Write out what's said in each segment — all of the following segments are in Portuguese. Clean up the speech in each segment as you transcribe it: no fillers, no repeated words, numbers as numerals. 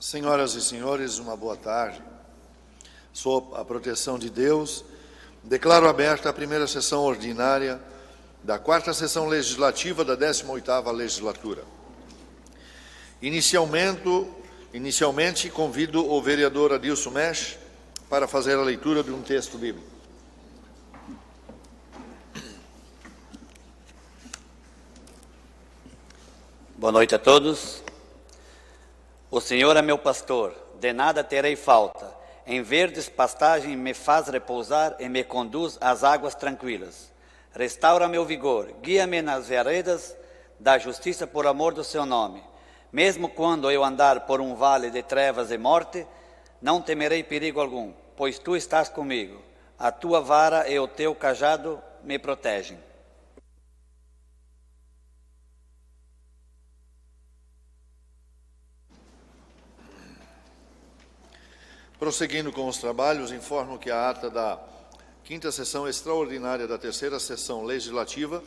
Senhoras e senhores, uma boa tarde. Sob a proteção de Deus, declaro aberta a primeira sessão ordinária da quarta sessão legislativa da 18ª legislatura. Inicialmente, convido o vereador Adilson Mesch para fazer a leitura de um texto bíblico. Boa noite a todos. O Senhor é meu pastor, de nada terei falta. Em verdes pastagens me faz repousar e me conduz às águas tranquilas. Restaura meu vigor, guia-me nas veredas da justiça por amor do seu nome. Mesmo quando eu andar por um vale de trevas e morte, não temerei perigo algum, pois tu estás comigo. A tua vara e o teu cajado me protegem. Prosseguindo com os trabalhos, informo que a ata da quinta sessão extraordinária da terceira sessão legislativa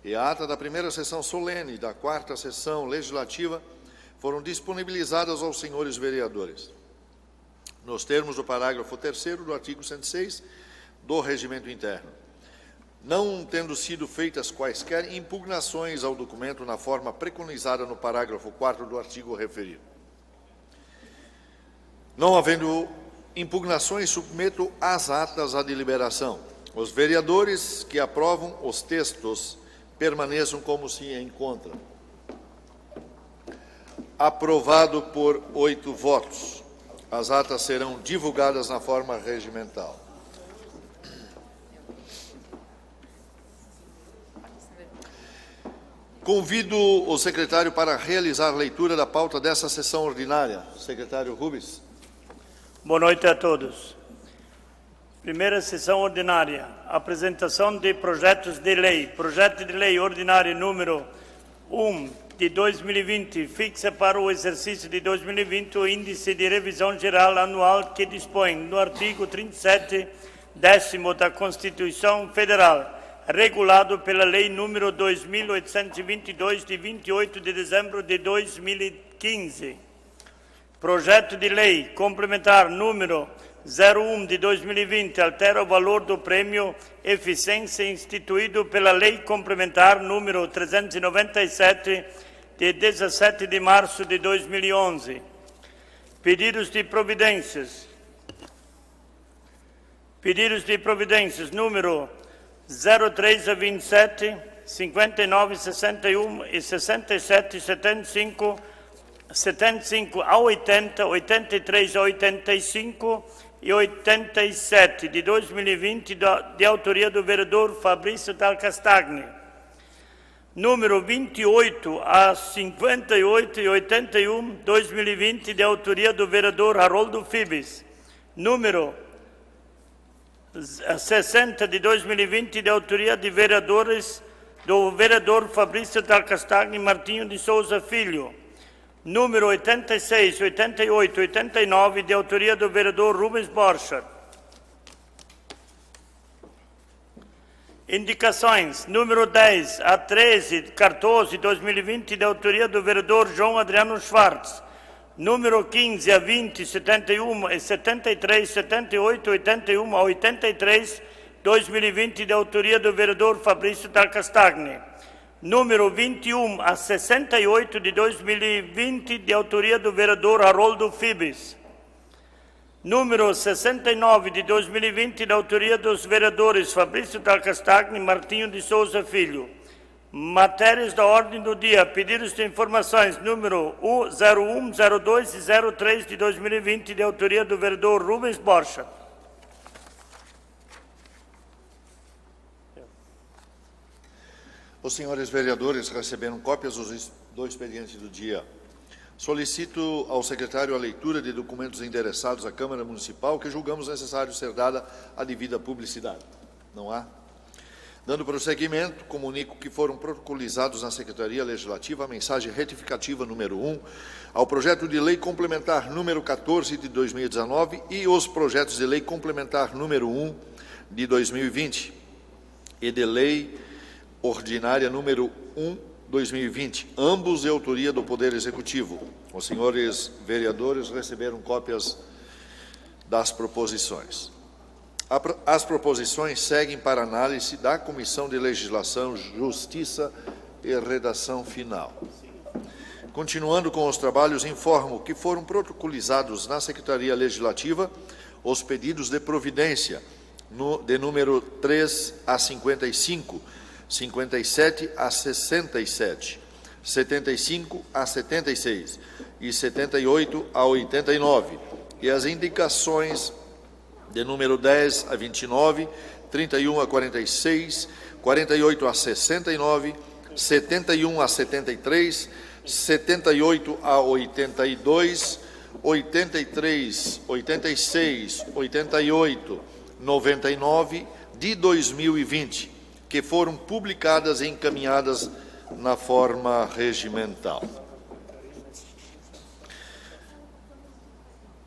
e a ata da primeira sessão solene da quarta sessão legislativa foram disponibilizadas aos senhores vereadores, nos termos do parágrafo 3º do artigo 106 do Regimento Interno, não tendo sido feitas quaisquer impugnações ao documento na forma preconizada no parágrafo 4º do artigo referido. Não havendo impugnações, submeto às atas a deliberação. Os vereadores que aprovam os textos permaneçam como se encontram. Aprovado por 8 votos. As atas serão divulgadas na forma regimental. Convido o secretário para realizar a leitura da pauta dessa sessão ordinária. Secretário Rubens. Boa noite a todos. Primeira sessão ordinária. Apresentação de projetos de lei. Projeto de lei ordinário número 1 de 2020 fixa para o exercício de 2020 o índice de revisão geral anual que dispõe no artigo 37, 10º da Constituição Federal, regulado pela lei número 2822 de 28 de dezembro de 2015. Projeto de lei complementar número 01 de 2020 altera o valor do prêmio Eficiência instituído pela lei complementar número 397 de 17 de março de 2011. Pedidos de providências. Pedidos de providências número 03 a 27, 59, 61 e 67, 75 a 80, 83 a 85 e 87 de 2020, de autoria do vereador Fabrício Dal Castagni. Número 28 a 58 e 81, 2020, de autoria do vereador Haroldo Fibes. Número 60 de 2020, de autoria de vereadores do vereador Fabrício Dal Castagni Martinho de Souza Filho. Número 86, 88 e 89, de autoria do vereador Rubens Borchardt. Indicações. Número 10 a 13, 14, 2020, de autoria do vereador João Adriano Schwartz. Número 15 a 20, 71 e 73, 78, 81 a 83, 2020, de autoria do vereador Fabrício Dal Castagni. Número 21 a 68 de 2020, de autoria do vereador Haroldo Fibes. Número 69 de 2020, de autoria dos vereadores Fabrício Dal Castagni e Martinho de Souza Filho. Matérias da ordem do dia. Pedidos de informações número 01, 02 e 03 de 2020, de autoria do vereador Rubens Borchardt. Os senhores vereadores receberam cópias do expediente do dia. Solicito ao secretário a leitura de documentos endereçados à Câmara Municipal que julgamos necessário ser dada a devida publicidade. Não há? Dando prosseguimento, comunico que foram protocolizados na Secretaria Legislativa a mensagem retificativa número 1 ao projeto de lei complementar número 14 de 2019 e os projetos de lei complementar número 1 de 2020 e de lei ordinária número 1 2020, ambos de autoria do Poder Executivo. Os senhores vereadores receberam cópias das proposições. As proposições seguem para análise da Comissão de Legislação, Justiça e Redação Final. Continuando com os trabalhos, informo que foram protocolizados na Secretaria Legislativa os pedidos de providência de número 3 a 55, 57 a 67, 75 a 76 e 78 a 89, e as indicações de número 10 a 29, 31 a 46, 48 a 69, 71 a 73, 78 a 82, 83, 86, 88, 99 de 2020, que foram publicadas e encaminhadas na forma regimental.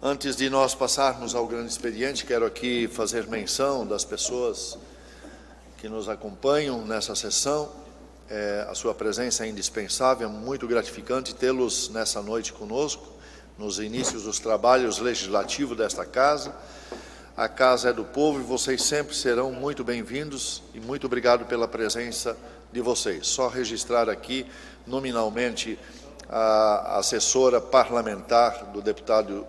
Antes de nós passarmos ao grande expediente, quero aqui fazer menção das pessoas que nos acompanham nessa sessão. A sua presença é indispensável, é muito gratificante tê-los nessa noite conosco, nos inícios dos trabalhos legislativos desta casa. A casa é do povo e vocês sempre serão muito bem-vindos, e muito obrigado pela presença de vocês. Só registrar aqui, nominalmente, a assessora parlamentar do deputado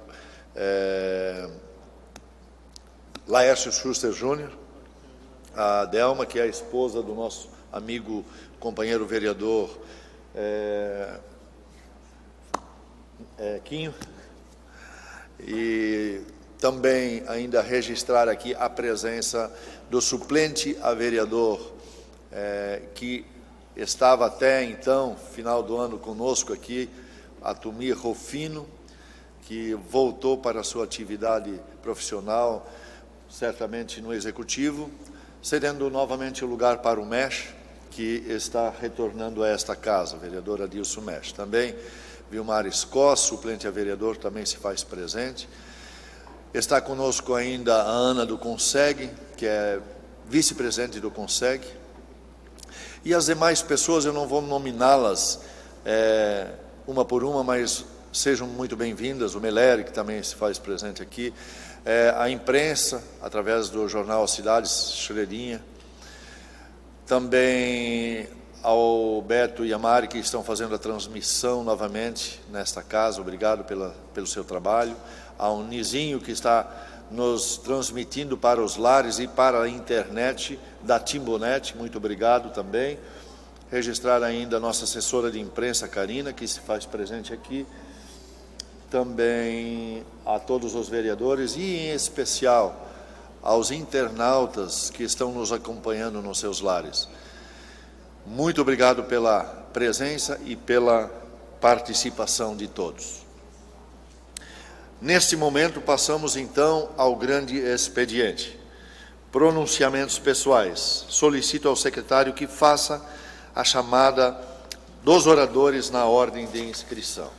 Laércio Schuster Júnior, a Delma, que é a esposa do nosso amigo, companheiro vereador Quinho, e também ainda registrar aqui a presença do suplente a vereador, que estava até então, final do ano, conosco aqui, Atumir Rofino, que voltou para a sua atividade profissional, certamente no Executivo, cedendo novamente o lugar para o MESH, que está retornando a esta casa, vereador Adilson Mesh. Também Vilmar Scott, suplente a vereador, também se faz presente. Está conosco ainda a Ana do Conseg, que é vice-presidente do Conseg. E as demais pessoas, eu não vou nominá-las uma por uma, mas sejam muito bem-vindas. O Meleri, que também se faz presente aqui. A imprensa, através do jornal Cidades, Schreirinha. Também ao Beto e a Mari, que estão fazendo a transmissão novamente nesta casa. Obrigado pelo seu trabalho. Ao Nizinho, que está nos transmitindo para os lares e para a internet da Timbonet. Muito obrigado também. Registrar ainda a nossa assessora de imprensa, Karina, que se faz presente aqui. Também a todos os vereadores e, em especial, aos internautas que estão nos acompanhando nos seus lares. Muito obrigado pela presença e pela participação de todos. Neste momento, passamos então ao grande expediente. Pronunciamentos pessoais. Solicito ao secretário que faça a chamada dos oradores na ordem de inscrição.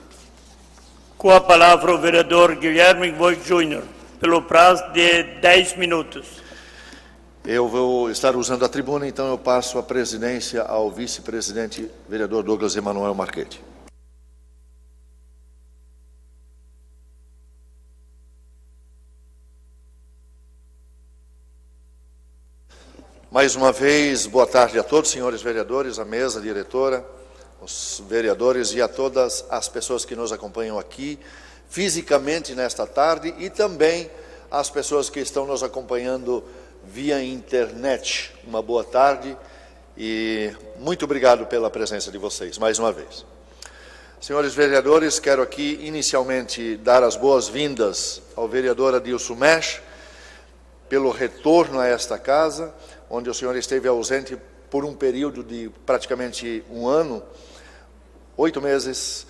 Com a palavra o vereador Guilherme Voigt Júnior, pelo prazo de 10 minutos. Eu vou estar usando a tribuna, então eu passo a presidência ao vice-presidente, vereador Douglas Emanuel Marchetti. Mais uma vez, boa tarde a todos, senhores vereadores, a mesa diretora, os vereadores e a todas as pessoas que nos acompanham aqui, fisicamente nesta tarde, e também as pessoas que estão nos acompanhando via internet. Uma boa tarde e muito obrigado pela presença de vocês, mais uma vez. Senhores vereadores, quero aqui inicialmente dar as boas-vindas ao vereador Adilson Mesh, pelo retorno a esta casa, onde o senhor esteve ausente por um período de praticamente um ano, 8 meses,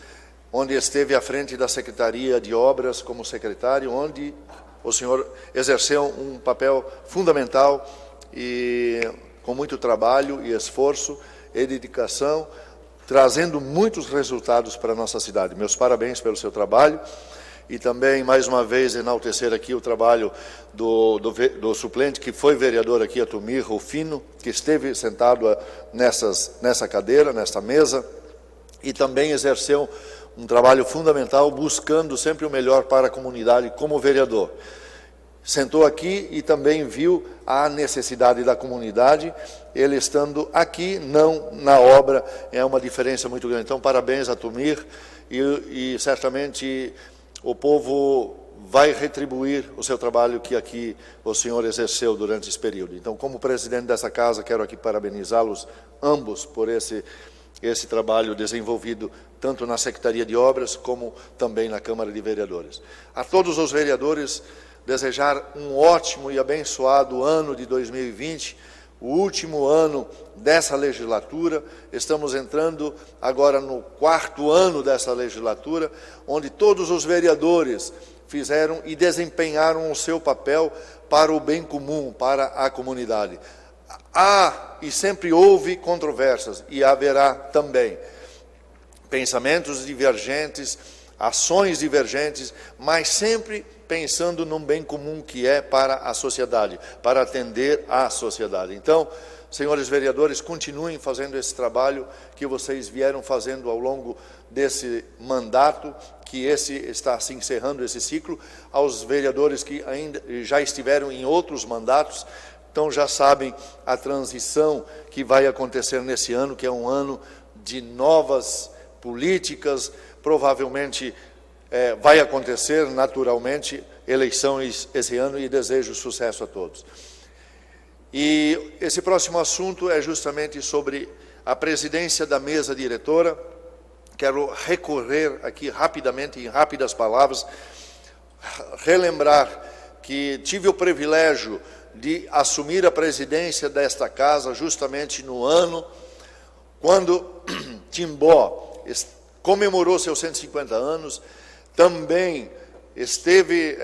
onde esteve à frente da Secretaria de Obras como secretário, onde o senhor exerceu um papel fundamental e com muito trabalho e esforço e dedicação, trazendo muitos resultados para a nossa cidade. Meus parabéns pelo seu trabalho e também, mais uma vez, enaltecer aqui o trabalho do suplente, que foi vereador aqui, Atumir Rufino, que esteve sentado nessa cadeira, nessa mesa, e também exerceu um trabalho fundamental, buscando sempre o melhor para a comunidade como vereador. Sentou aqui e também viu a necessidade da comunidade, ele estando aqui, não na obra, é uma diferença muito grande. Então, parabéns a Atumir, e certamente o povo vai retribuir o seu trabalho que aqui o senhor exerceu durante esse período. Então, como presidente dessa casa, quero aqui parabenizá-los ambos por esse trabalho desenvolvido tanto na Secretaria de Obras como também na Câmara de Vereadores. A todos os vereadores, desejar um ótimo e abençoado ano de 2020, o último ano dessa legislatura. Estamos entrando agora no 4º ano dessa legislatura, onde todos os vereadores fizeram e desempenharam o seu papel para o bem comum, para a comunidade. Há e sempre houve controvérsias, e haverá também pensamentos divergentes, ações divergentes, mas sempre pensando num bem comum que é para a sociedade, para atender à sociedade. Então, senhores vereadores, continuem fazendo esse trabalho que vocês vieram fazendo ao longo desse mandato, que está se encerrando esse ciclo. Aos vereadores que ainda já estiveram em outros mandatos, então já sabem a transição que vai acontecer nesse ano, que é um ano de novas políticas, provavelmente vai acontecer naturalmente eleições esse ano, e desejo sucesso a todos. E esse próximo assunto é justamente sobre a presidência da mesa diretora. Quero recorrer aqui rapidamente, em rápidas palavras, relembrar que tive o privilégio de assumir a presidência desta casa justamente no ano quando Timbó comemorou seus 150 anos, também esteve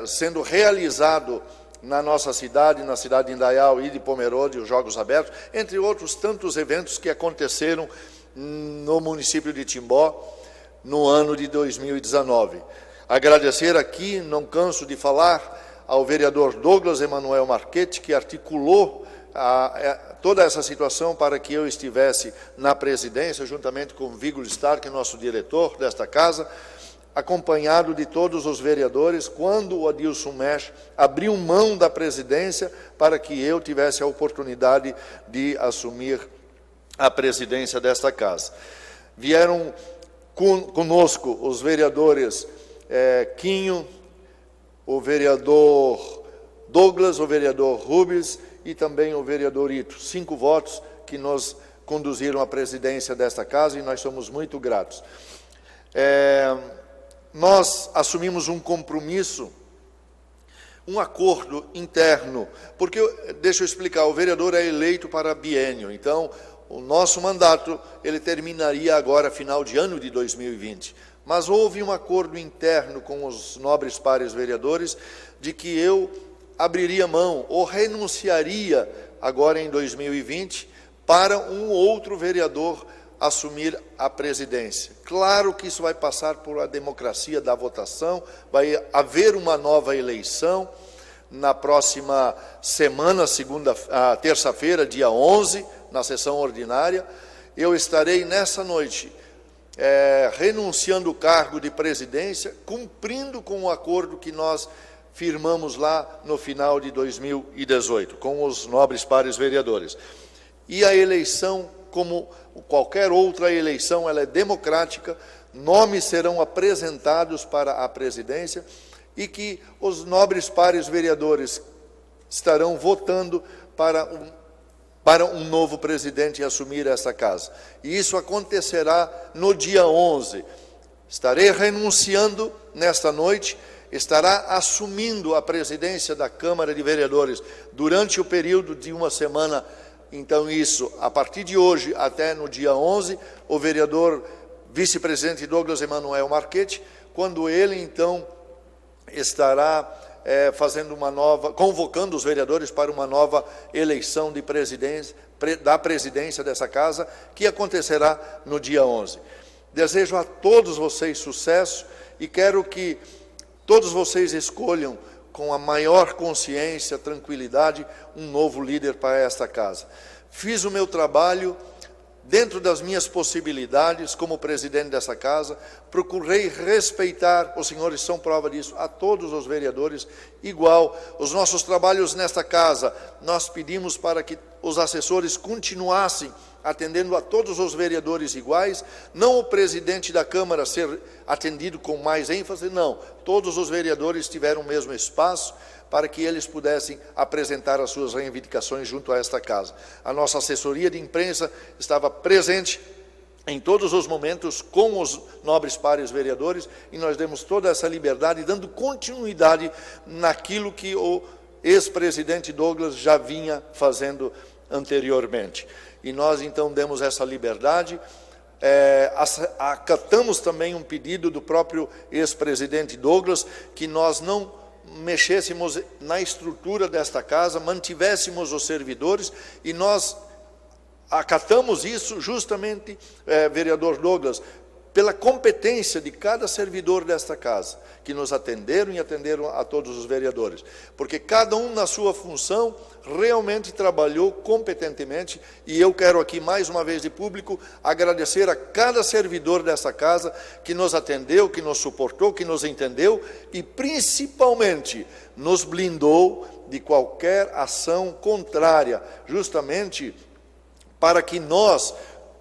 sendo realizado na nossa cidade, na cidade de Indaial e de Pomerode, os Jogos Abertos, entre outros tantos eventos que aconteceram no município de Timbó no ano de 2019. Agradecer aqui, não canso de falar, ao vereador Douglas Emanuel Marchetti, que articulou toda essa situação para que eu estivesse na presidência, juntamente com Vigor Stark, nosso diretor desta casa, acompanhado de todos os vereadores, quando o Adilson Mesh abriu mão da presidência para que eu tivesse a oportunidade de assumir a presidência desta casa. Vieram conosco os vereadores Quinho, o vereador Douglas, o vereador Rubens e também o vereador Ito. 5 votos que nos conduziram à presidência desta casa, e nós somos muito gratos. Nós assumimos um compromisso, um acordo interno, porque, deixa eu explicar, o vereador é eleito para biênio, então o nosso mandato ele terminaria agora, final de ano de 2020. Mas houve um acordo interno com os nobres pares vereadores de que eu abriria mão ou renunciaria agora em 2020 para um outro vereador assumir a presidência. Claro que isso vai passar por a democracia da votação, vai haver uma nova eleição na próxima semana, terça-feira, dia 11, na sessão ordinária. Eu estarei nessa noite renunciando o cargo de presidência, cumprindo com o acordo que nós firmamos lá no final de 2018, com os nobres pares vereadores. E a eleição, como qualquer outra eleição, ela é democrática, nomes serão apresentados para a presidência e que os nobres pares vereadores estarão votando para um novo presidente assumir essa casa. E isso acontecerá no dia 11. Estarei renunciando nesta noite, estará assumindo a presidência da Câmara de Vereadores durante o período de uma semana. Então, isso, a partir de hoje até no dia 11, o vereador vice-presidente Douglas Emanuel Marchetti, quando ele, então, estará convocando os vereadores para uma nova eleição de da presidência dessa casa, que acontecerá no dia 11. Desejo a todos vocês sucesso e quero que todos vocês escolham com a maior consciência, tranquilidade, um novo líder para esta casa. Fiz o meu trabalho dentro das minhas possibilidades como presidente dessa casa, procurei respeitar, os senhores são prova disso, a todos os vereadores igual. Os nossos trabalhos nesta casa, nós pedimos para que os assessores continuassem atendendo a todos os vereadores iguais, não o presidente da Câmara ser atendido com mais ênfase, não. Todos os vereadores tiveram o mesmo espaço para que eles pudessem apresentar as suas reivindicações junto a esta casa. A nossa assessoria de imprensa estava presente em todos os momentos com os nobres pares vereadores e nós demos toda essa liberdade, dando continuidade naquilo que o ex-presidente Douglas já vinha fazendo anteriormente. E nós, então, demos essa liberdade, acatamos também um pedido do próprio ex-presidente Douglas, que nós não mexêssemos na estrutura desta casa, mantivéssemos os servidores, e nós acatamos isso justamente, vereador Douglas, pela competência de cada servidor desta casa, que nos atenderam e atenderam a todos os vereadores, porque cada um na sua função realmente trabalhou competentemente, e eu quero aqui mais uma vez de público agradecer a cada servidor desta casa que nos atendeu, que nos suportou, que nos entendeu e principalmente nos blindou de qualquer ação contrária, justamente para que nós,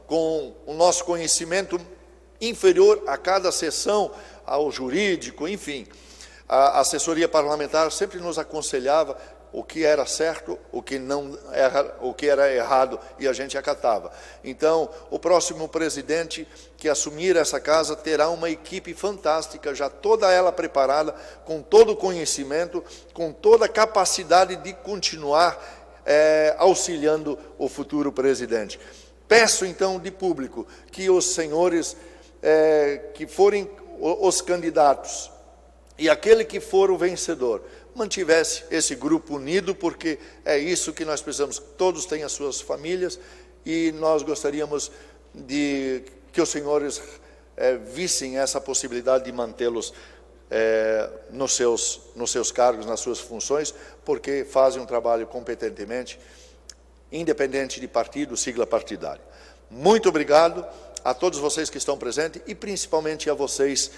com o nosso conhecimento inferior a cada sessão, ao jurídico, enfim, a assessoria parlamentar sempre nos aconselhava o que era certo, o que era errado, e a gente acatava. Então, o próximo presidente que assumir essa casa terá uma equipe fantástica, já toda ela preparada, com todo o conhecimento, com toda a capacidade de continuar auxiliando o futuro presidente. Peço, então, de público, que os senhores que forem os candidatos e aquele que for o vencedor, mantivesse esse grupo unido, porque é isso que nós precisamos. Todos têm as suas famílias e nós gostaríamos de que os senhores vissem essa possibilidade de mantê-los nos seus cargos, nas suas funções, porque fazem um trabalho competentemente, independente de partido, sigla partidária. Muito obrigado a todos vocês que estão presentes e principalmente a vocês,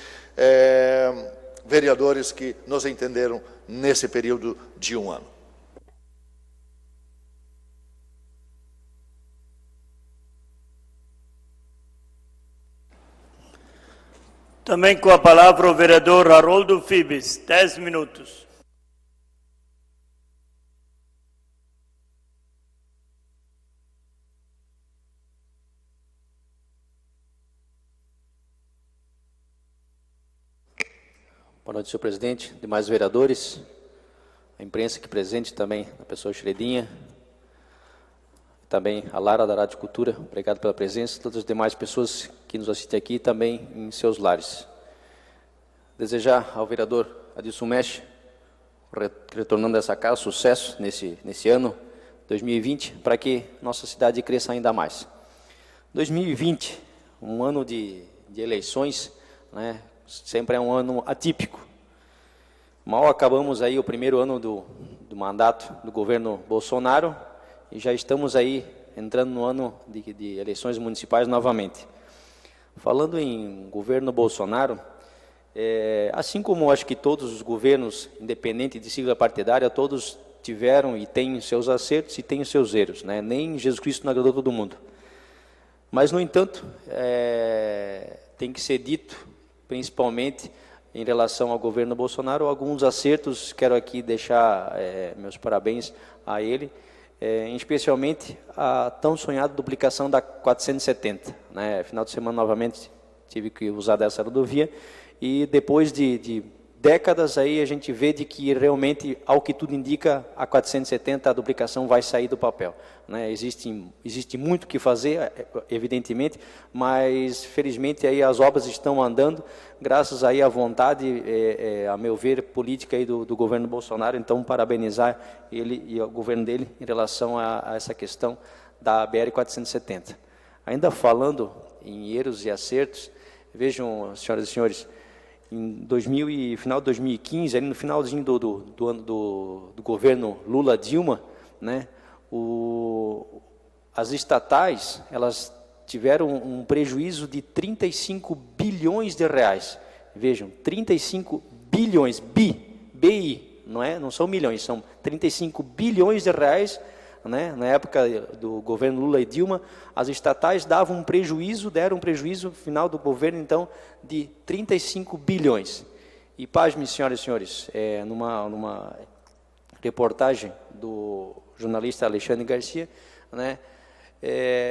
vereadores que nos entenderam nesse período de um ano. Também com a palavra o vereador Haroldo Fibes, 10 minutos. Boa noite, senhor presidente, demais vereadores, a imprensa aqui presente também, a pessoa Xeredinha, também a Lara da Rádio Cultura, obrigado pela presença, todas as demais pessoas que nos assistem aqui também em seus lares. Desejar ao vereador Adilson Mesch, retornando a essa casa, sucesso nesse ano 2020, para que nossa cidade cresça ainda mais. 2020, um ano de eleições, né? Sempre é um ano atípico. Mal acabamos aí o primeiro ano do mandato do governo Bolsonaro e já estamos aí entrando no ano de eleições municipais novamente. Falando em governo Bolsonaro, assim como acho que todos os governos, independente de sigla partidária, todos tiveram e têm seus acertos e têm os seus erros, né? Nem Jesus Cristo não agradou todo mundo. Mas, no entanto, tem que ser dito, principalmente em relação ao governo Bolsonaro, alguns acertos. Quero aqui deixar meus parabéns a ele, especialmente a tão sonhada duplicação da 470. Né? Final de semana, novamente, tive que usar dessa rodovia, e depois de décadas aí a gente vê de que realmente, ao que tudo indica, a 470, a duplicação vai sair do papel. Né? Existe muito o que fazer, evidentemente, mas felizmente aí as obras estão andando, graças aí à vontade, a meu ver, política aí do governo Bolsonaro. Então, parabenizar ele e o governo dele em relação a essa questão da BR-470. Ainda falando em erros e acertos, vejam, senhoras e senhores, final de 2015, ali no finalzinho do ano do governo Lula-Dilma, né, as estatais, elas tiveram um prejuízo de 35 bilhões de reais. Vejam, 35 bilhões, BI, não são milhões, são 35 bilhões de reais, né? Na época do governo Lula e Dilma, as estatais deram um prejuízo no final do governo, então, de 35 bilhões. E, pasmem, senhoras e senhores, numa reportagem do jornalista Alexandre Garcia, né,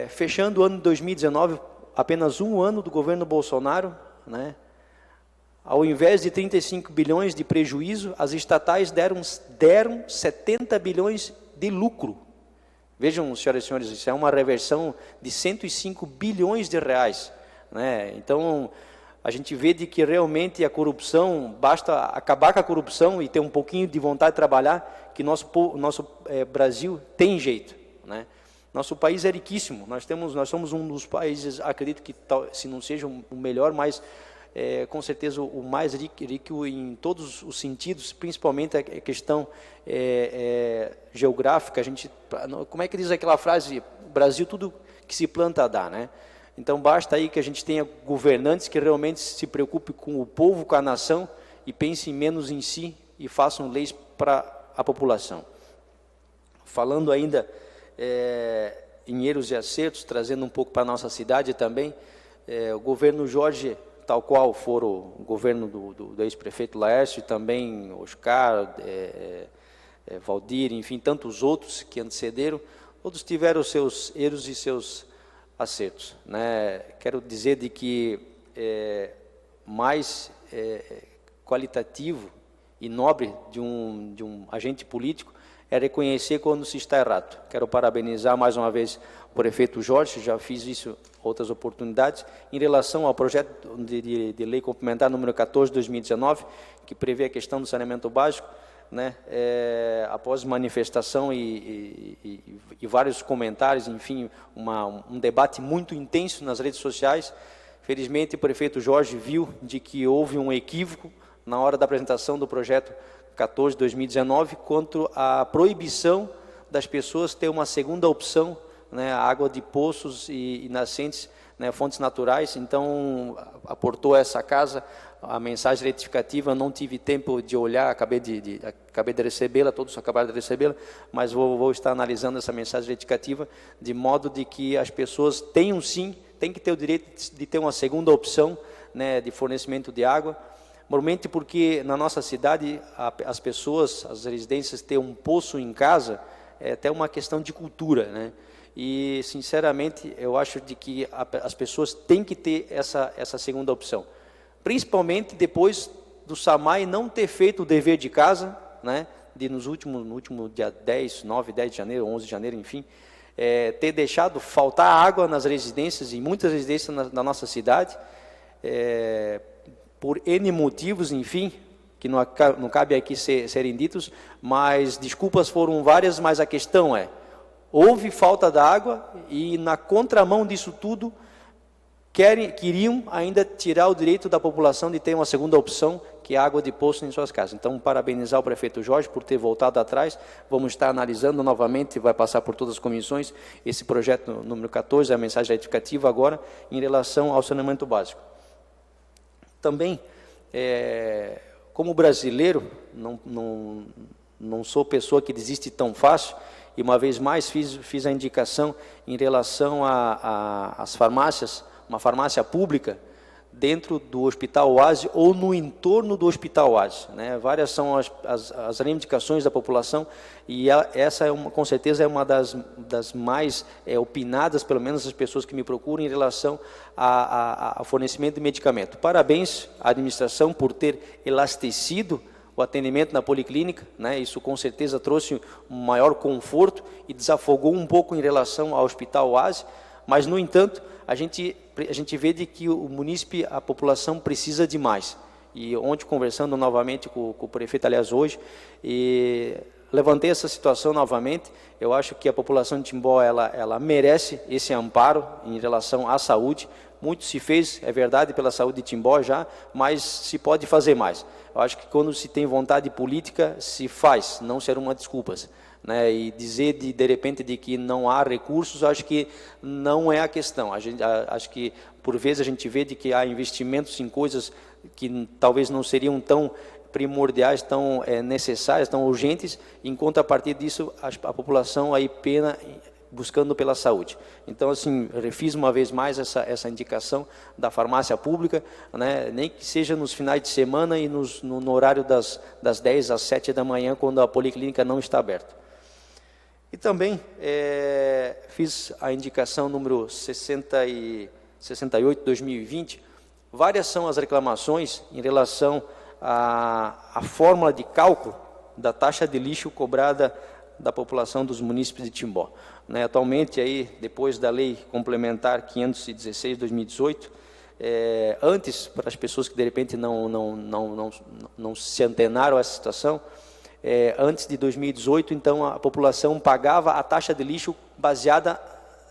fechando o ano de 2019, apenas um ano do governo Bolsonaro, né, ao invés de 35 bilhões de prejuízo, as estatais deram 70 bilhões de lucro. Vejam, senhoras e senhores, isso é uma reversão de 105 bilhões de reais, né? Então, a gente vê de que realmente a corrupção, basta acabar com a corrupção e ter um pouquinho de vontade de trabalhar, que nosso Brasil tem jeito, né? Nosso país é riquíssimo, nós somos um dos países, acredito que, se não seja o melhor, mas com certeza o mais rico em todos os sentidos, principalmente a questão geográfica. A gente, como é que diz aquela frase, Brasil tudo que se planta dá, né? Então basta aí que a gente tenha governantes que realmente se preocupem com o povo, com a nação, e pensem menos em si e façam leis para a população. Falando ainda em erros e acertos, trazendo um pouco para a nossa cidade também, o governo Jorge, tal qual for o governo do ex-prefeito Laércio, e também Oscar, Valdir, enfim, tantos outros que antecederam, todos tiveram seus erros e seus acertos, né? Quero dizer de que mais qualitativo e nobre de um agente político é reconhecer quando se está errado. Quero parabenizar mais uma vez o prefeito Jorge, já fiz isso outras oportunidades, em relação ao projeto de lei complementar número 14 de 2019, que prevê a questão do saneamento básico, né? Após manifestação e vários comentários, enfim, um debate muito intenso nas redes sociais. Felizmente o prefeito Jorge viu de que houve um equívoco na hora da apresentação do projeto 14 de 2019 quanto à proibição das pessoas ter uma segunda opção, né, a água de poços e nascentes, né, fontes naturais. Então aportou a essa casa a mensagem retificativa. Não tive tempo de olhar, acabei de recebê-la, todos acabaram de recebê-la, mas vou estar analisando essa mensagem retificativa, de modo de que as pessoas tenham sim, tem que ter o direito de ter uma segunda opção, né, de fornecimento de água. Normalmente porque na nossa cidade as pessoas, as residências, ter um poço em casa é até uma questão de cultura, né? E sinceramente eu acho de que as pessoas têm que ter essa segunda opção, principalmente depois do SAMAI não ter feito o dever de casa, né? No último dia 10 de janeiro, 11 de janeiro, enfim, ter deixado faltar água nas residências, em muitas residências na nossa cidade, por N motivos, enfim, que não cabe aqui serem ditos, mas desculpas foram várias, mas a questão houve falta de água e, na contramão disso tudo, queriam ainda tirar o direito da população de ter uma segunda opção, que é a água de poço em suas casas. Então, parabenizar o prefeito Jorge por ter voltado atrás. Vamos estar analisando novamente, vai passar por todas as comissões, esse projeto número 14, a mensagem retificativa agora, em relação ao saneamento básico. Também, como brasileiro, não sou pessoa que desiste tão fácil, e uma vez mais fiz a indicação em relação às farmácias, uma farmácia pública dentro do Hospital Oasi ou no entorno do Hospital Oasi, né? Várias são as reivindicações da população, e essa com certeza é uma das mais opinadas, pelo menos as pessoas que me procuram, em relação ao fornecimento de medicamento. Parabéns à administração por ter elastecido o atendimento na policlínica, né? Isso com certeza trouxe um maior conforto e desafogou um pouco em relação ao Hospital Oasi, mas, no entanto, a gente vê de que o munícipe, a população precisa de mais. E ontem, conversando novamente com o prefeito, aliás, hoje, e levantei essa situação novamente. Eu acho que a população de Timbó ela merece esse amparo em relação à saúde. Muito se fez, é verdade, pela saúde de Timbó já, mas se pode fazer mais. Eu acho que quando se tem vontade política, se faz, não ser uma desculpa, né? E dizer de repente de que não há recursos, acho que não é a questão. Acho que por vezes a gente vê de que há investimentos em coisas que talvez não seriam tão primordiais, tão necessárias, tão urgentes, enquanto a partir disso a população aí pena buscando pela saúde. Então, assim, refiz uma vez mais essa indicação da farmácia pública, né, nem que seja nos finais de semana e no horário das 10 às 7 da manhã, quando a policlínica não está aberta. E também fiz a indicação número 68/2020. Várias são as reclamações em relação à fórmula de cálculo da taxa de lixo cobrada da população dos munícipes de Timbó. Né, atualmente, aí, depois da Lei Complementar 516/2018, antes, para as pessoas que de repente não se antenaram a essa situação, antes de 2018, então, a população pagava a taxa de lixo baseada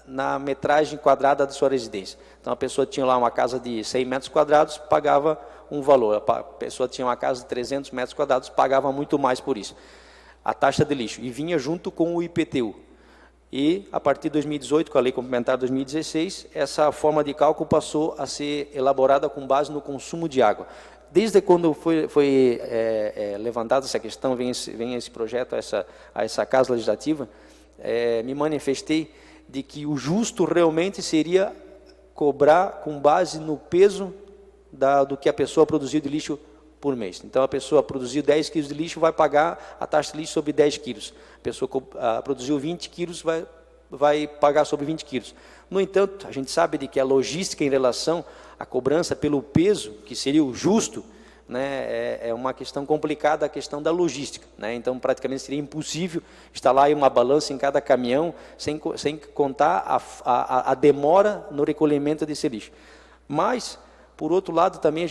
na metragem quadrada da sua residência. Então, a pessoa tinha lá uma casa de 100 metros quadrados, pagava um valor. A pessoa tinha uma casa de 300 metros quadrados, pagava muito mais por isso. A taxa de lixo, e vinha junto com o IPTU. E, a partir de 2018, com a Lei Complementar 2016, essa forma de cálculo passou a ser elaborada com base no consumo de água. Desde quando foi levantada essa questão, vem esse projeto a essa Casa Legislativa, me manifestei de que o justo realmente seria cobrar com base no peso do que a pessoa produziu de lixo por mês. Então, a pessoa produziu 10 quilos de lixo, vai pagar a taxa de lixo sobre 10 quilos. A pessoa produziu 20 quilos, vai pagar sobre 20 quilos. No entanto, a gente sabe de que a logística em relação à cobrança pelo peso, que seria o justo, né, é uma questão complicada, a questão da logística. Né? Então, praticamente seria impossível instalar aí uma balança em cada caminhão, sem contar a demora no recolhimento desse lixo. Mas, por outro lado, também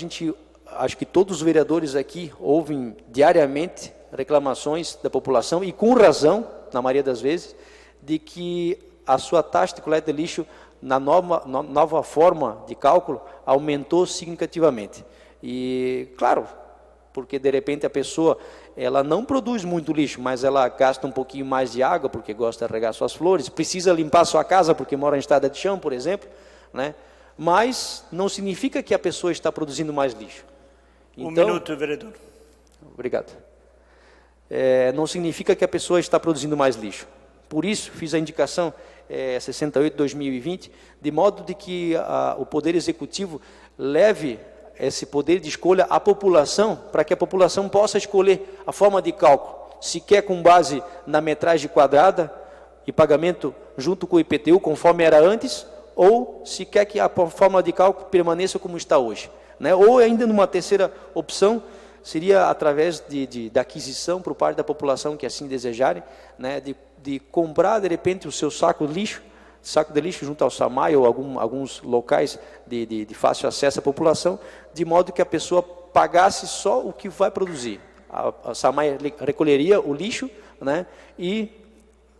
acho que todos os vereadores aqui ouvem diariamente reclamações da população, e com razão, na maioria das vezes, de que a sua taxa de coleta de lixo, na nova forma de cálculo, aumentou significativamente. E, claro, porque de repente a pessoa ela não produz muito lixo, mas ela gasta um pouquinho mais de água, porque gosta de regar suas flores, precisa limpar sua casa, porque mora em estrada de chão, por exemplo, né? Mas não significa que a pessoa está produzindo mais lixo. Então, 1 minuto, vereador. Obrigado. Não significa que a pessoa está produzindo mais lixo. Por isso, fiz a indicação 68/2020, de modo de que o Poder Executivo leve esse poder de escolha à população, para que a população possa escolher a forma de cálculo, se quer com base na metragem quadrada e pagamento junto com o IPTU, conforme era antes, ou se quer que a forma de cálculo permaneça como está hoje. Né? Ou ainda numa terceira opção, seria através da aquisição por parte da população que assim desejarem, né? de comprar de repente o seu saco de lixo junto ao SAMAI ou alguns locais de fácil acesso à população, de modo que a pessoa pagasse só o que vai produzir. A SAMAI recolheria o lixo, né? E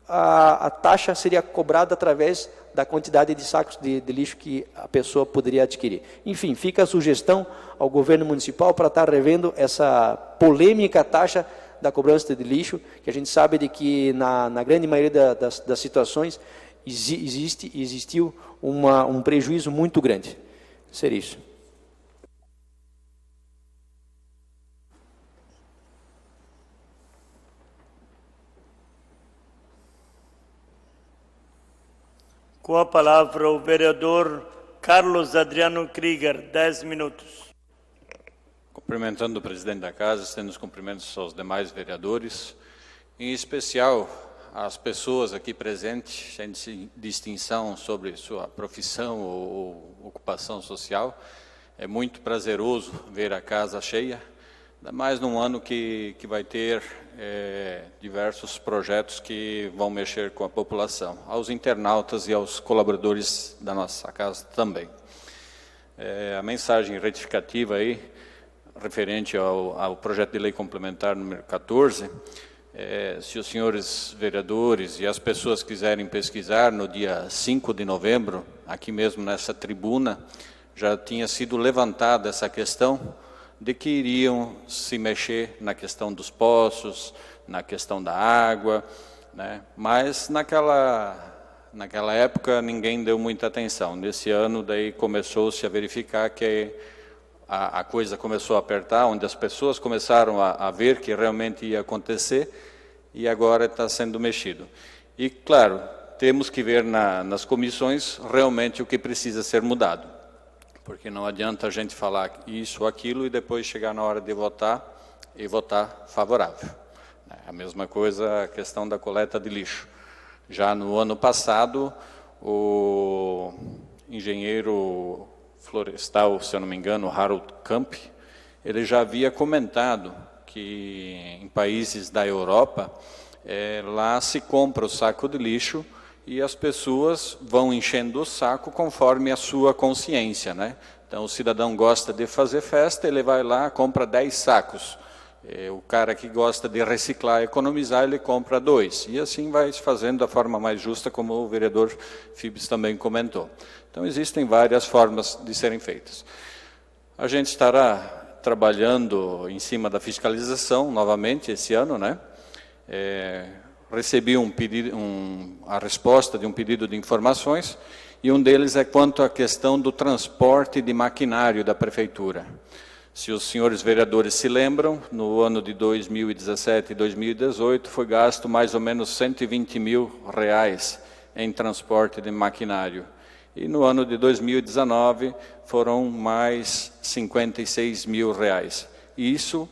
a taxa seria cobrada através da quantidade de sacos de lixo que a pessoa poderia adquirir. Enfim, fica a sugestão ao governo municipal para estar revendo essa polêmica taxa da cobrança de lixo, que a gente sabe de que na grande maioria das situações existiu um prejuízo muito grande. Seria isso. Com a palavra o vereador Carlos Adriano Krieger, 10 minutos. Cumprimentando o presidente da casa, estendo os cumprimentos aos demais vereadores, em especial às pessoas aqui presentes, sem distinção sobre sua profissão ou ocupação social. É muito prazeroso ver a casa cheia, ainda mais num ano que vai ter diversos projetos que vão mexer com a população, aos internautas e aos colaboradores da nossa casa também. A mensagem retificativa aí, referente ao projeto de lei complementar número 14, Se os senhores vereadores e as pessoas quiserem pesquisar, no dia 5 de novembro, aqui mesmo nessa tribuna, já tinha sido levantada essa questão de que iriam se mexer na questão dos poços, na questão da água, né? Mas naquela época ninguém deu muita atenção. Nesse ano daí começou-se a verificar que a coisa começou a apertar, onde as pessoas começaram a ver que realmente ia acontecer, e agora está sendo mexido. E, claro, temos que ver nas comissões realmente o que precisa ser mudado, porque não adianta a gente falar isso ou aquilo e depois chegar na hora de votar e votar favorável. A mesma coisa a questão da coleta de lixo. Já no ano passado, o engenheiro florestal, se eu não me engano, Harold Camp, ele já havia comentado que em países da Europa, lá se compra o saco de lixo e as pessoas vão enchendo o saco conforme a sua consciência, né? Então, o cidadão gosta de fazer festa, ele vai lá, compra 10 sacos. O cara que gosta de reciclar, economizar, ele compra 2. E assim vai se fazendo da forma mais justa, como o vereador Fibes também comentou. Então, existem várias formas de serem feitas. A gente estará trabalhando em cima da fiscalização, novamente, esse ano, né? Recebi a resposta de um pedido de informações, e um deles é quanto à questão do transporte de maquinário da Prefeitura. Se os senhores vereadores se lembram, no ano de 2017 e 2018 foi gasto mais ou menos R$120 mil em transporte de maquinário. E no ano de 2019 foram mais R$56 mil. E isso,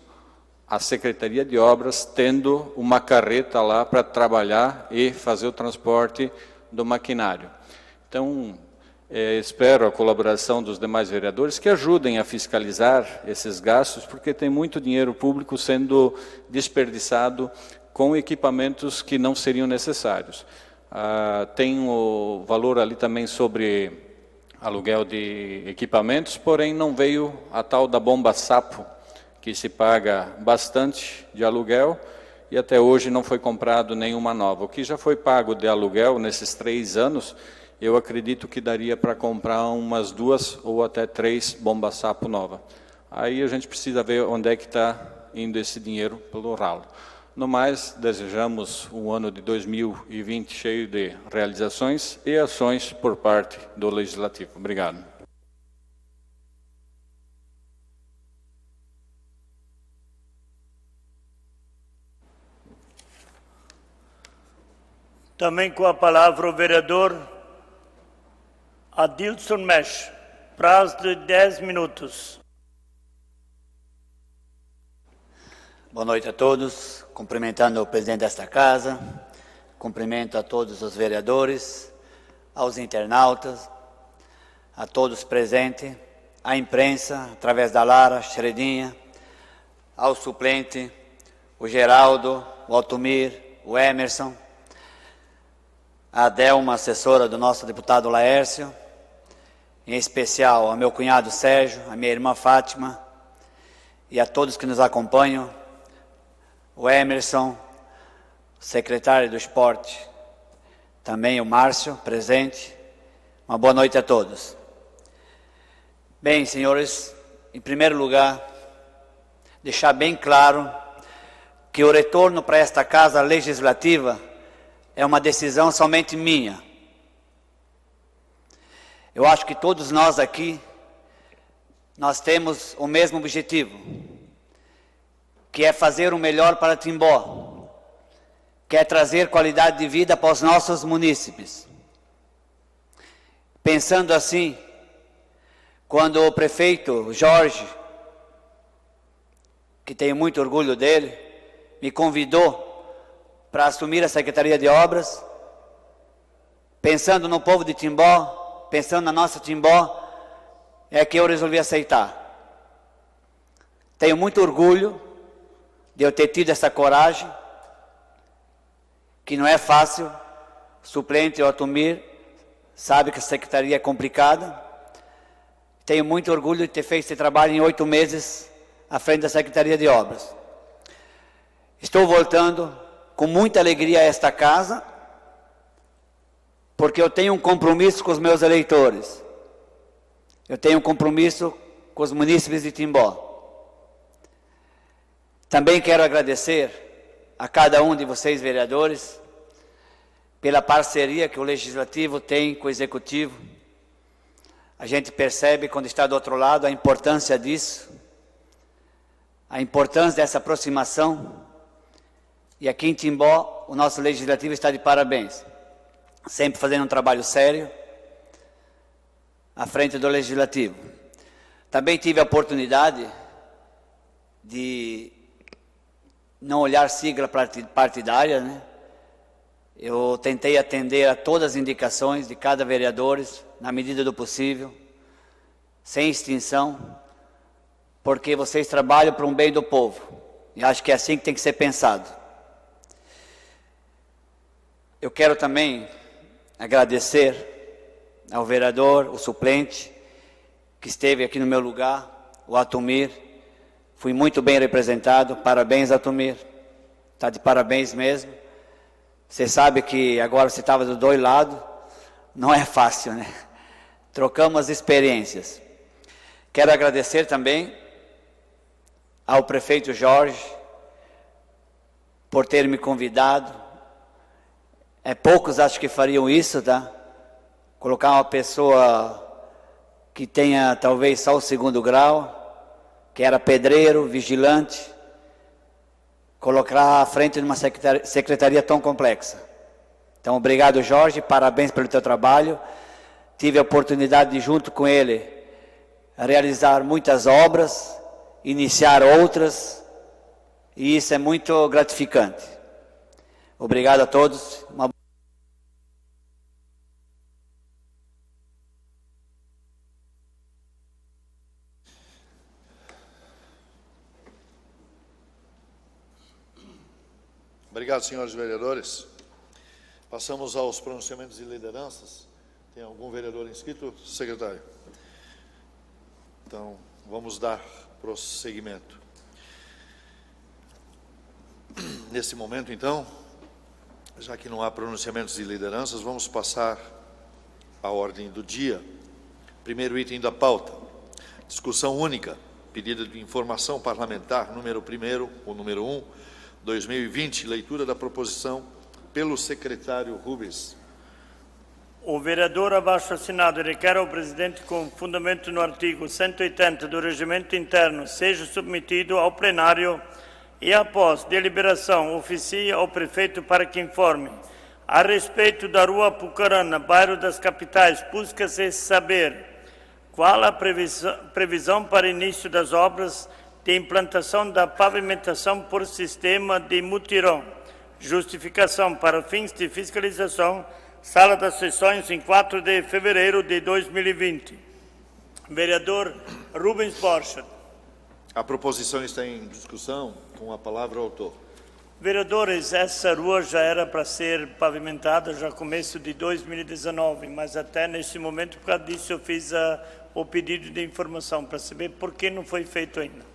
a Secretaria de Obras tendo uma carreta lá para trabalhar e fazer o transporte do maquinário. Então, espero a colaboração dos demais vereadores que ajudem a fiscalizar esses gastos, porque tem muito dinheiro público sendo desperdiçado com equipamentos que não seriam necessários. Tem o valor ali também sobre aluguel de equipamentos, porém não veio a tal da bomba sapo, que se paga bastante de aluguel, e até hoje não foi comprado nenhuma nova. O que já foi pago de aluguel nesses 3 anos, eu acredito que daria para comprar umas 2 ou até 3 bombas sapo nova. Aí a gente precisa ver onde é que está indo esse dinheiro pelo ralo. No mais, desejamos um ano de 2020 cheio de realizações e ações por parte do Legislativo. Obrigado. Também com a palavra o vereador Adilson Mesh, prazo de 10 minutos. Boa noite a todos, cumprimentando o presidente desta casa, cumprimento a todos os vereadores, aos internautas, a todos presentes, à imprensa, através da Lara, Xeredinha, ao suplente, o Geraldo, o Altomir, o Emerson, a Delma, assessora do nosso deputado Laércio, em especial ao meu cunhado Sérgio, a minha irmã Fátima, e a todos que nos acompanham, o Emerson, secretário do Esporte, também o Márcio, presente. Uma boa noite a todos. Bem, senhores, em primeiro lugar, deixar bem claro que o retorno para esta Casa Legislativa é uma decisão somente minha. Eu acho que todos nós aqui, nós temos o mesmo objetivo, que é fazer o melhor para Timbó, que é trazer qualidade de vida para os nossos munícipes. Pensando assim, quando o prefeito Jorge, que tenho muito orgulho dele, me convidou para assumir a Secretaria de Obras, pensando no povo de Timbó, pensando na nossa Timbó, é que eu resolvi aceitar. Tenho muito orgulho de eu ter tido essa coragem, que não é fácil. O suplente, o Altomir, sabe que a secretaria é complicada. Tenho muito orgulho de ter feito esse trabalho em 8 meses à frente da Secretaria de Obras. Estou voltando com muita alegria a esta casa, porque eu tenho um compromisso com os meus eleitores. Eu tenho um compromisso com os munícipes de Timbó. Também quero agradecer a cada um de vocês, vereadores, pela parceria que o Legislativo tem com o Executivo. A gente percebe, quando está do outro lado, a importância disso, a importância dessa aproximação. E aqui em Timbó, o nosso Legislativo está de parabéns, sempre fazendo um trabalho sério à frente do Legislativo. Também tive a oportunidade de não olhar sigla partidária, né? Eu tentei atender a todas as indicações de cada vereador, na medida do possível, sem extinção, porque vocês trabalham para um bem do povo. E acho que é assim que tem que ser pensado. Eu quero também agradecer ao vereador, o suplente, que esteve aqui no meu lugar, o Atomir. Fui muito bem representado. Parabéns, Atomir. Está de parabéns mesmo. Você sabe que agora você estava dos dois lados. Não é fácil, né? Trocamos experiências. Quero agradecer também ao prefeito Jorge por ter me convidado. Poucos acho que fariam isso, tá? Colocar uma pessoa que tenha talvez só o 2º grau, que era pedreiro, vigilante, colocar à frente de uma secretaria tão complexa. Então, obrigado, Jorge, parabéns pelo teu trabalho. Tive a oportunidade de, junto com ele, realizar muitas obras, iniciar outras, e isso é muito gratificante. Obrigado a todos. Obrigado, senhores vereadores. Passamos aos pronunciamentos de lideranças. Tem algum vereador inscrito, secretário? Então, vamos dar prosseguimento. Nesse momento, então, já que não há pronunciamentos de lideranças, vamos passar à ordem do dia. Primeiro item da pauta, discussão única, pedido de informação parlamentar, número 1º, ou número 1, 2020, leitura da proposição pelo secretário Rubens. O vereador abaixo assinado requer ao presidente, com fundamento no artigo 180 do Regimento Interno, seja submetido ao plenário e, após deliberação, oficie ao prefeito para que informe. A respeito da Rua Pucarana, bairro das Capitais, busca-se saber qual a previsão para início das obras de implantação da pavimentação por sistema de mutirão. Justificação para fins de fiscalização, sala das sessões em 4 de fevereiro de 2020. Vereador Rubens Borchardt. A proposição está em discussão, com a palavra o autor. Vereadores, essa rua já era para ser pavimentada já no começo de 2019, mas até nesse momento, por causa disso, eu fiz o pedido de informação para saber por que não foi feito ainda.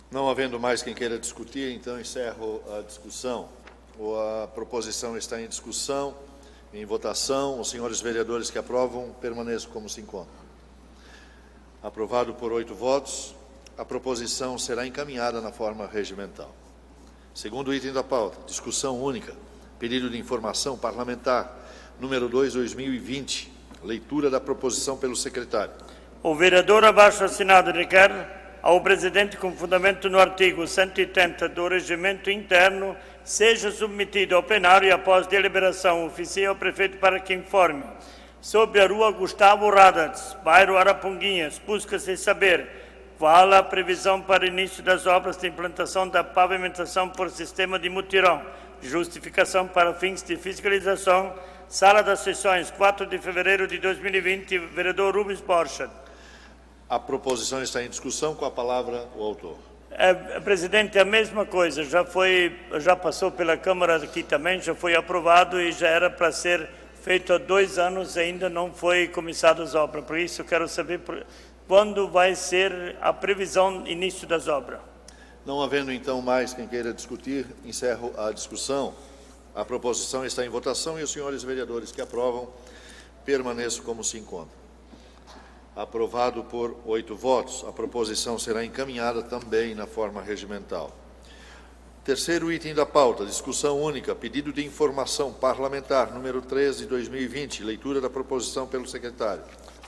Não havendo mais quem queira discutir, então encerro a discussão. A proposição está em discussão, em votação. Os senhores vereadores que aprovam, permaneçam como se encontram. Aprovado por 8 votos, a proposição será encaminhada na forma regimental. Segundo item da pauta, discussão única, pedido de informação parlamentar, número 2, 2020, leitura da proposição pelo secretário. O vereador abaixo assinado requer ao presidente, com fundamento no artigo 180 do Regimento Interno, seja submetido ao plenário e, após deliberação, oficie ao prefeito para que informe. Sobre a rua Gustavo Radatz, bairro Araponguinhas, busca-se saber qual a previsão para início das obras de implantação da pavimentação por sistema de mutirão. Justificação para fins de fiscalização, sala das sessões, 4 de fevereiro de 2020, vereador Rubens Borchardt. A proposição está em discussão, com a palavra o autor. Presidente, a mesma coisa, já passou pela Câmara aqui também, já foi aprovado e já era para ser feito há 2 anos, ainda não foi começada as obras. Por isso, eu quero saber quando vai ser a previsão início das obras. Não havendo, então, mais quem queira discutir, encerro a discussão. A proposição está em votação e os senhores vereadores que aprovam permaneçam como se encontram. Aprovado por 8 votos. A proposição será encaminhada também na forma regimental. Terceiro item da pauta, discussão única, pedido de informação parlamentar, número 13 de 2020, leitura da proposição pelo secretário.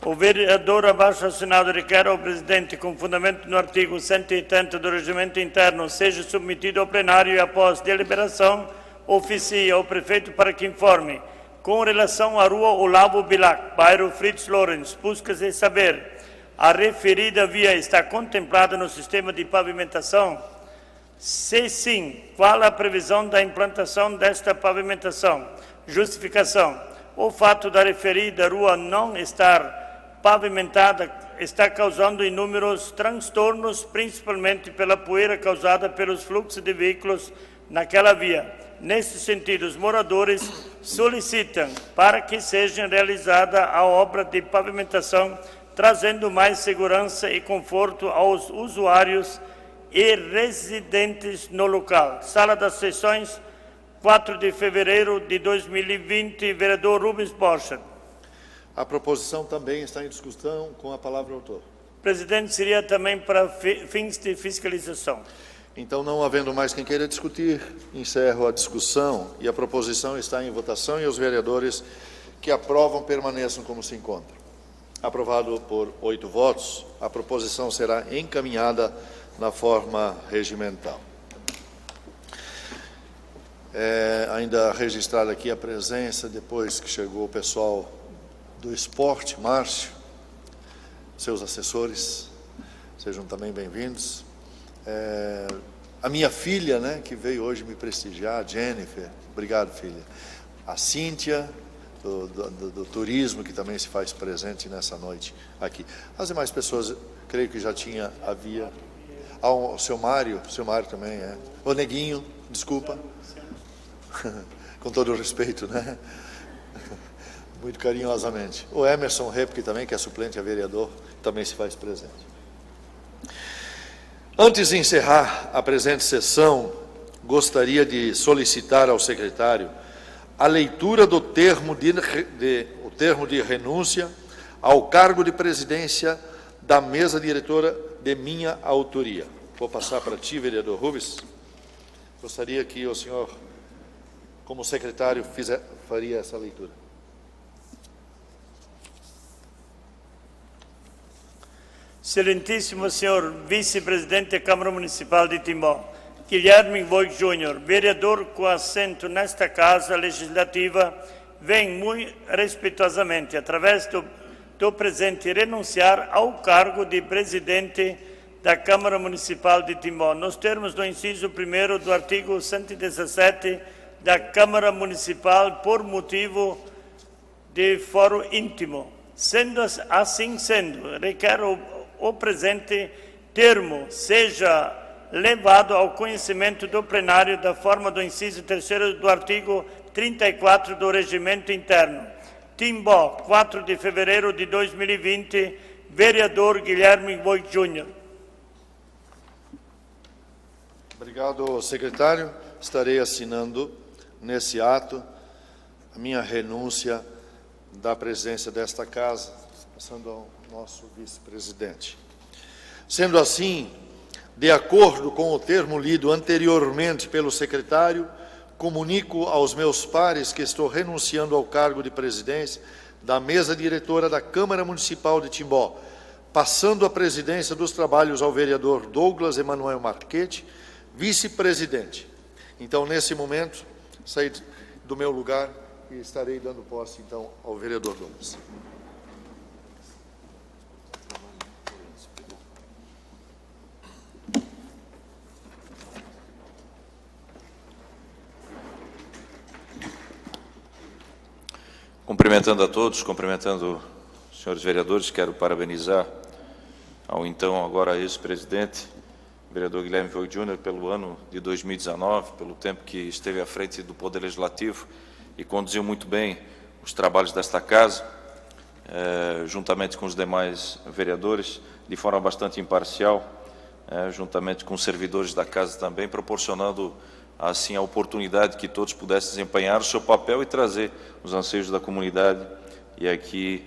O vereador abaixo assinado requer ao presidente, com fundamento no artigo 180 do Regimento Interno, seja submetido ao plenário e, após deliberação, oficie ao prefeito para que informe, com relação à rua Olavo Bilac, bairro Fritz Lorenz, busca-se saber, a referida via está contemplada no sistema de pavimentação? Se sim, qual a previsão da implantação desta pavimentação? Justificação. O fato da referida rua não estar pavimentada está causando inúmeros transtornos, principalmente pela poeira causada pelos fluxos de veículos naquela via. Neste sentido, os moradores solicitam para que seja realizada a obra de pavimentação, trazendo mais segurança e conforto aos usuários e residentes no local. Sala das Sessões, 4 de fevereiro de 2020, vereador Rubens Borcher. A proposição também está em discussão, com a palavra o autor. Presidente, seria também para fins de fiscalização. Então, não havendo mais quem queira discutir, encerro a discussão e a proposição está em votação e os vereadores que aprovam permaneçam como se encontram. Aprovado por 8 votos, a proposição será encaminhada na forma regimental. Ainda registrada aqui a presença, depois que chegou o pessoal do esporte, Márcio, seus assessores, sejam também bem-vindos. A minha filha, né, que veio hoje me prestigiar, a Jennifer, obrigado, filha. A Cíntia, do turismo, que também se faz presente nessa noite aqui. As demais pessoas, creio que já havia... o seu Mário também, O Neguinho, desculpa. Com todo o respeito, né? Muito carinhosamente. O Emerson Repke também, que é suplente a vereador, também se faz presente. Antes de encerrar a presente sessão, gostaria de solicitar ao secretário a leitura do termo de renúncia ao cargo de presidência da mesa diretora de minha autoria. Vou passar para ti, vereador Rubens. Gostaria que o senhor, como secretário, faria essa leitura. Excelentíssimo senhor vice-presidente da Câmara Municipal de Timbó, Guilherme Voigt Júnior, vereador com assento nesta Casa Legislativa, vem muito respeitosamente, através do presente, renunciar ao cargo de presidente da Câmara Municipal de Timbó, nos termos do inciso 1º do artigo 117 da Câmara Municipal, por motivo de foro íntimo. Assim sendo, requer o presente termo seja levado ao conhecimento do plenário da forma do inciso 3º do artigo 34 do Regimento Interno. Timbó, 4 de fevereiro de 2020, vereador Guilherme Voigt Júnior. Obrigado, secretário. Estarei assinando nesse ato a minha renúncia da presidência desta Casa, passando ao nosso vice-presidente. Sendo assim, de acordo com o termo lido anteriormente pelo secretário, comunico aos meus pares que estou renunciando ao cargo de presidência da mesa diretora da Câmara Municipal de Timbó, passando a presidência dos trabalhos ao vereador Douglas Emanuel Marchetti, vice-presidente. Então, nesse momento, saí do meu lugar e estarei dando posse, então, ao vereador Douglas. Cumprimentando a todos, cumprimentando os senhores vereadores, quero parabenizar ao então, agora ex-presidente, vereador Guilherme Voigt Júnior, pelo ano de 2019, pelo tempo que esteve à frente do Poder Legislativo e conduziu muito bem os trabalhos desta Casa, juntamente com os demais vereadores, de forma bastante imparcial, juntamente com os servidores da Casa também, proporcionando assim a oportunidade que todos pudessem desempenhar o seu papel e trazer os anseios da comunidade e aqui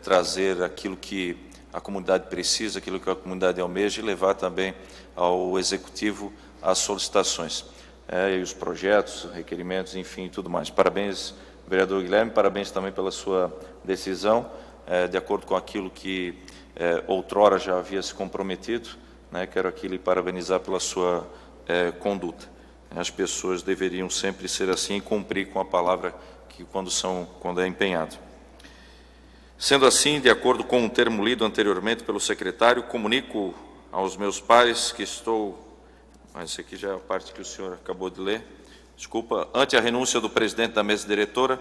trazer aquilo que a comunidade precisa, aquilo que a comunidade almeja e levar também ao Executivo as solicitações, e os projetos, requerimentos, enfim, tudo mais. Parabéns, vereador Guilherme, parabéns também pela sua decisão, de acordo com aquilo que outrora já havia se comprometido, né? Quero aqui lhe parabenizar pela sua conduta. As pessoas deveriam sempre ser assim e cumprir com a palavra que quando é empenhado. Sendo assim, de acordo com o termo lido anteriormente pelo secretário, comunico aos meus pares que estou... Mas isso aqui já é a parte que o senhor acabou de ler. Desculpa. Ante a renúncia do presidente da mesa diretora,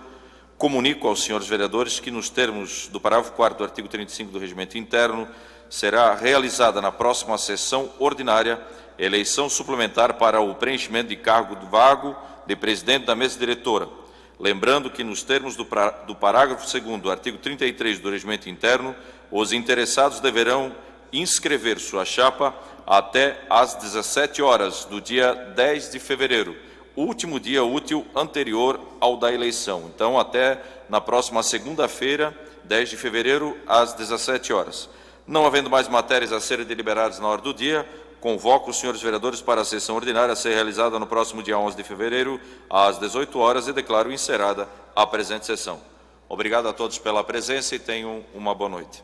comunico aos senhores vereadores que, nos termos do parágrafo 4º do artigo 35 do Regimento Interno, será realizada na próxima sessão ordinária eleição suplementar para o preenchimento de cargo vago de presidente da mesa diretora. Lembrando que, nos termos do parágrafo 2º do artigo 33 do Regimento Interno, os interessados deverão inscrever sua chapa até às 17 horas do dia 10 de fevereiro, último dia útil anterior ao da eleição. Então, até na próxima segunda-feira, 10 de fevereiro, às 17 horas. Não havendo mais matérias a serem deliberadas na hora do dia, convoco os senhores vereadores para a sessão ordinária a ser realizada no próximo dia 11 de fevereiro, às 18 horas, e declaro encerrada a presente sessão. Obrigado a todos pela presença e tenham uma boa noite.